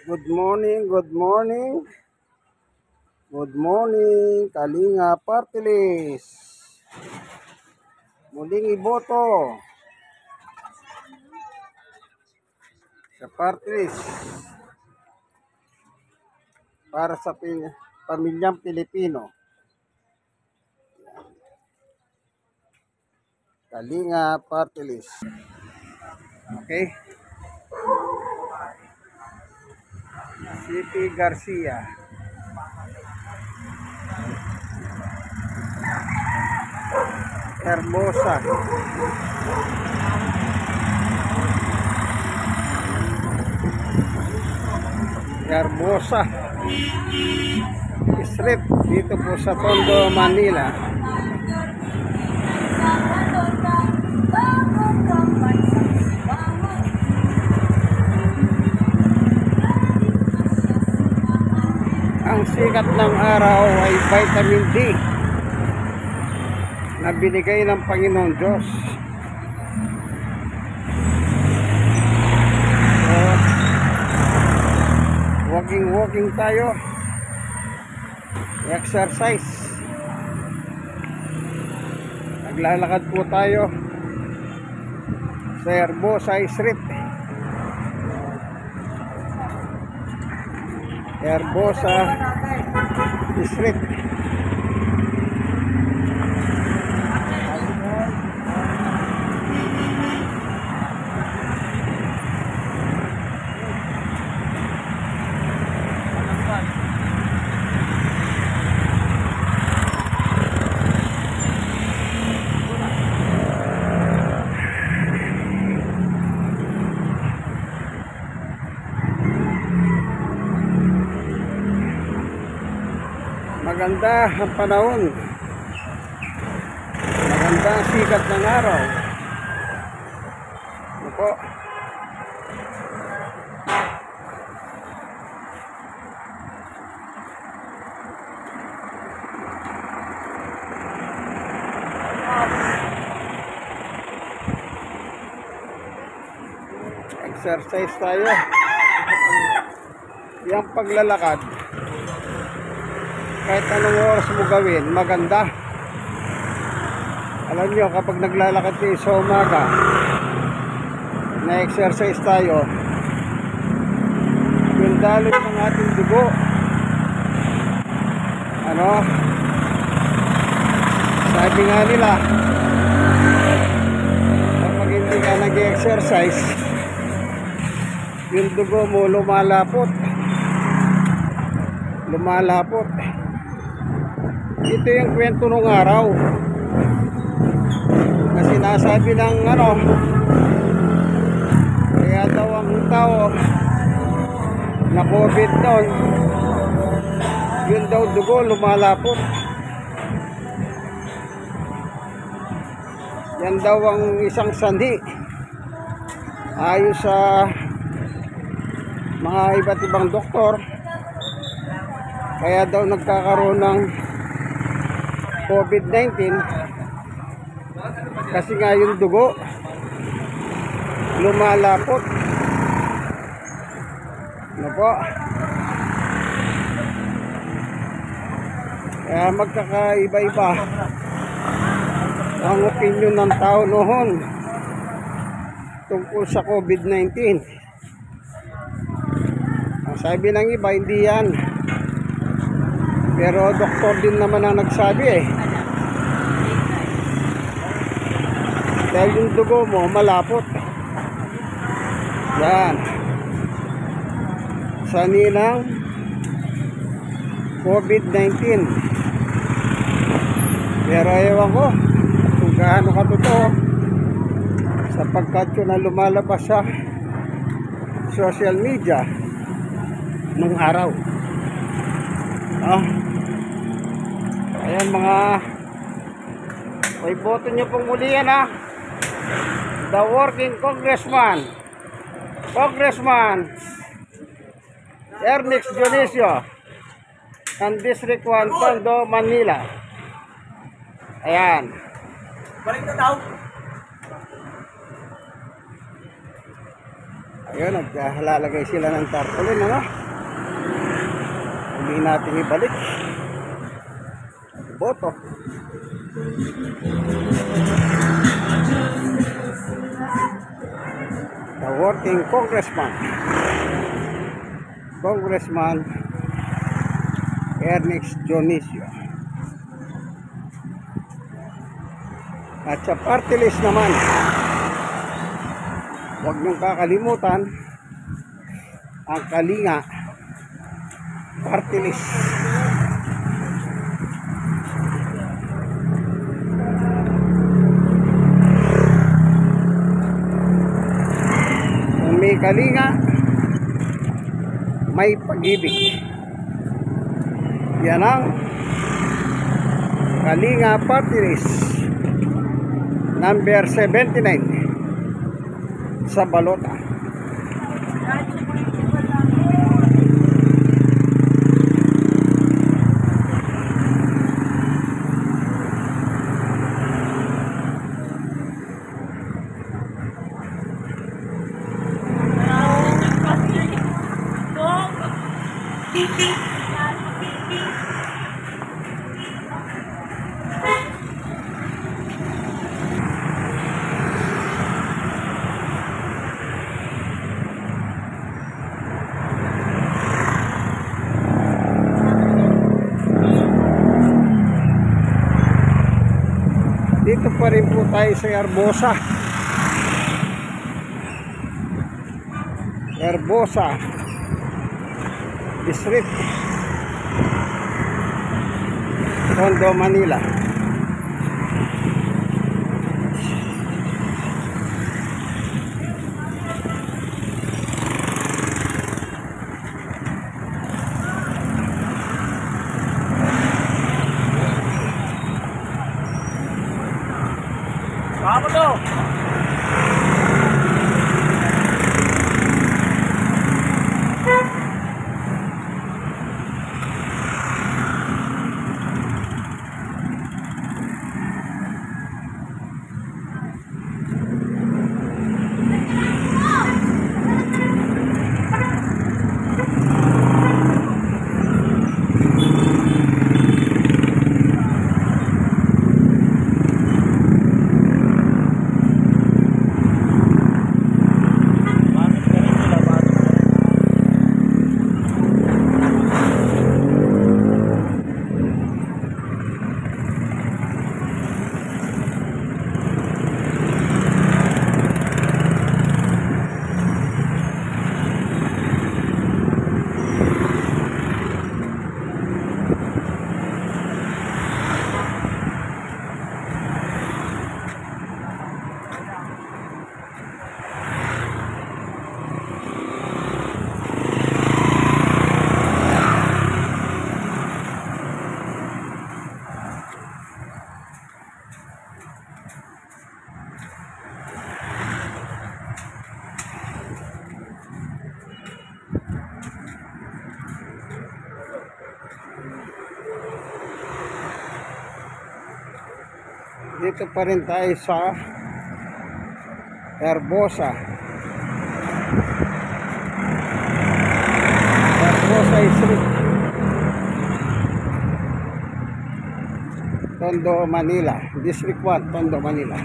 Good morning, good morning, good morning, Kalinga Party List. Muling iboto sa Party List para sa pamilyang Pilipino. Kalinga Party List. Okay? City Garcia. Hermosa. Hermosa Street dito po sa Tondo, Manila. Ang sikat ng araw ay vitamin D na binigay ng Panginoon Diyos. Walking tayo, exercise, naglalakad po tayo sa Hermosa Street. Hermosa Street. Maganda ang panahon, maganda ang sikat ng araw. Ano po? Exercise tayo. Yung paglalakad, kahit anong oras mo gawin, maganda. Alam nyo, kapag naglalakad kayo sa umaga, na-exercise tayo, yung daloy ng ating dugo, sabi nga nila, kapag hindi ka nag-exercise, yung dugo mo lumalapot. Ito yung kwento ng araw na sinasabi ng kaya daw ang tao na COVID doon, yun daw dugo lumalapot. Yan daw ang isang sanhi ayon sa mga iba't ibang doktor. Kaya daw nagkakaroon ng COVID-19 kasi nga yung dugo lumalapot. Ano po? Kaya magkakaiba-iba ang opinion ng tao noon tungkol sa COVID-19. Ang sabi ng iba, hindi yan. Pero doktor din naman ang nagsabi dahil yung dugo mo malapot. Yan. Sanhi ng COVID-19. Pero ewan ko kung gaano katotoo, sapagkat yun na lumalabas sa social media nung araw. Ayan may boto nyo pong muli yan the working Congressman Ernix Dionisio ng District 1 Tondo, Manila. Ayan. Balik na daw. Ayun, naghalalagay sila ng tarpaulin, ano? Hindi natin ibalik. Boto. The working Congressman Ernest Dionisio. At sa party list naman, huwag niyong kakalimutan ang Kalinga party list. Kung may Kalinga, may pag-ibig. Yan ang Kalinga party list number 79 sa balota. Dito pa rin po tayo sa Herbosa District, Tondo, Manila. Vamos to. Dito pa rin tayo sa Herbosa Street, Tondo, Manila. District 1, Tondo, Manila.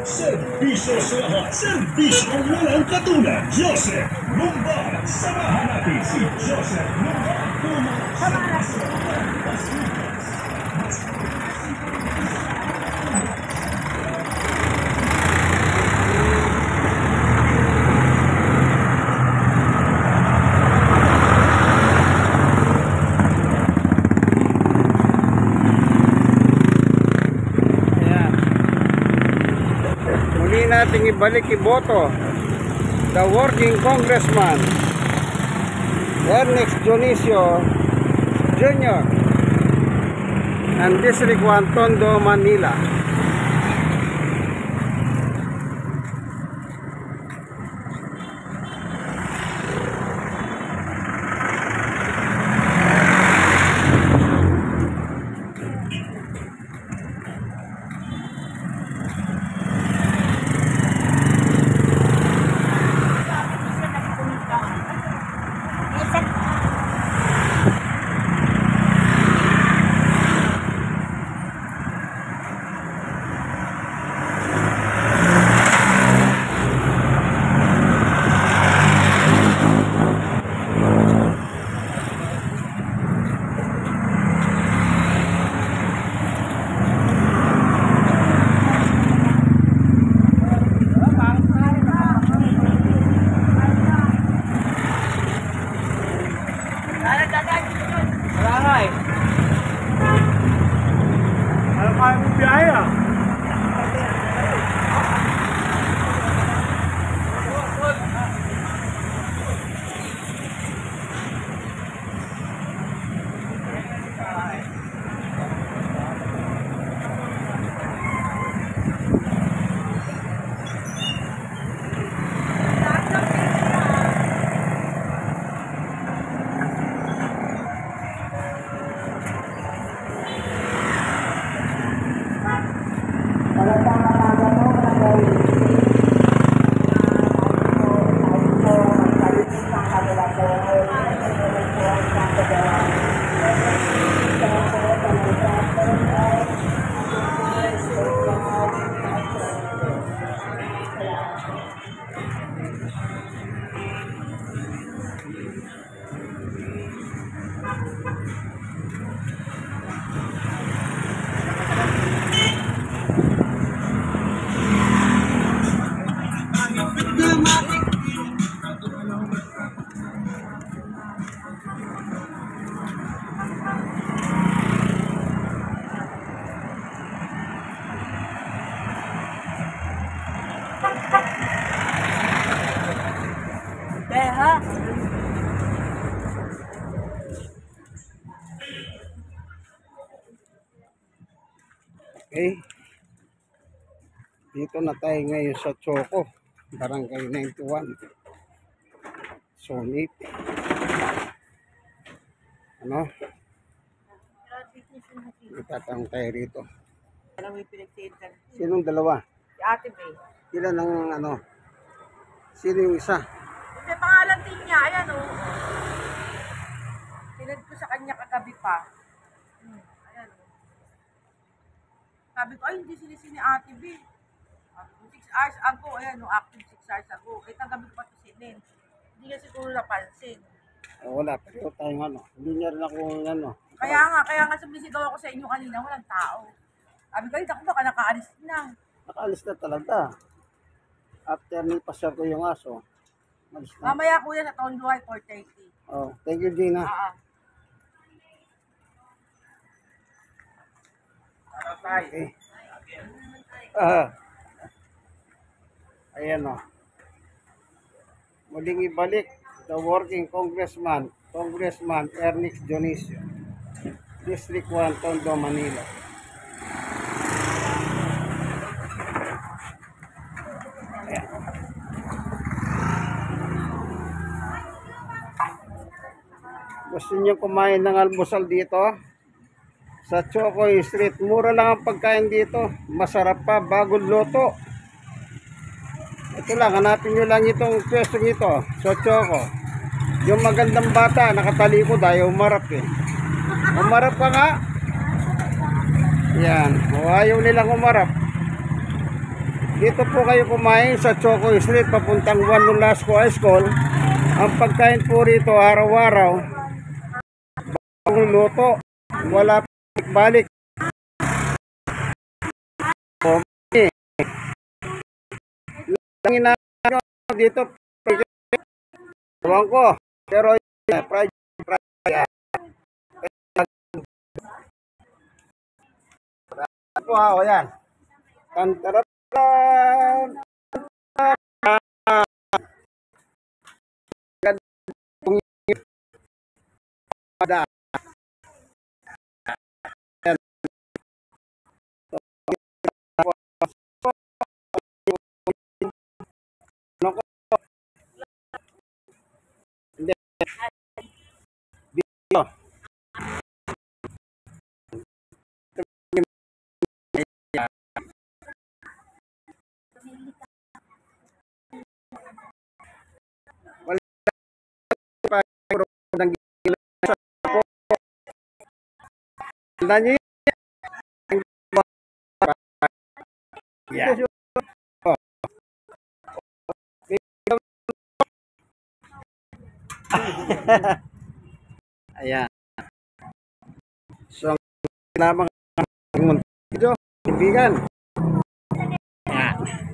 Serbisyo sa lahat. Serbisyong walang katulad. Joseph Lumban. Samahan natin si Joseph Lumban. Nating ibalik iboto the working Congressman Ernest Dionisio Jr. ng District 1, Tondo, Manila. Wala nga eh. Ano kaya mo biyahe ah? Beha. Okay. Dito na tayo ngayon sa Choco, Barangay 91. Sonit. Ano? Itatang tayo rito. Alam mo yung pinagtitintan. Sinong dalawa? Si Ate May. Sila ng ano? Sino yung isa? May pangalan din niya. Ayan o. Tinad ko sa kanya kagabi pa. Ayan o. Sabi ko, ay hindi sini Ate B. 6 hours ago. Ayan o. Active 6 hours ago. Eh kagabi ko pa ito sinin. Hindi niya siguro napansin. Wala, pero tayong ano. Hindi niya rin ako ano. Kaya nga sumisigaw ako sa inyo kanina. Walang tao. Sabi ko, ay naku baka nakaalis na. Nakaalis na talaga. After nipasar ko yung aso. Malis na. Mamaya kuya sa Tonduay 4:30. Oh, thank you, Gina. Okay. Ayan o. Muling ibalik the working Congressman Ernix Dionisio, District 1, Tondo, Manila. Ayan. Gusto niyo kumain ng almusal dito? Sa Chocoy Street, mura lang ang pagkain dito. Masarap pa, bagong luto. Ito lang, hanapin nyo lang itong pwesto ito. Sa Choco. Yung magandang bata, nakatalikod ayaw umarap eh. Umarap ka nga. Yan, ayaw nilang umarap. Dito po kayo kumain sa Chocoy Street, papuntang Juan Nolasco High School. Ang pagkain po rito, araw-araw, bagong luto. Wala balik. Lang inaano dito ewan ko, pero fried ako ha, o yan. Tantaran. Ganda. Video. Wala pa ng tandaan niyo yun. Yeah. Oh. Ayan. So, ang lamang video, kaibigan. Ayan.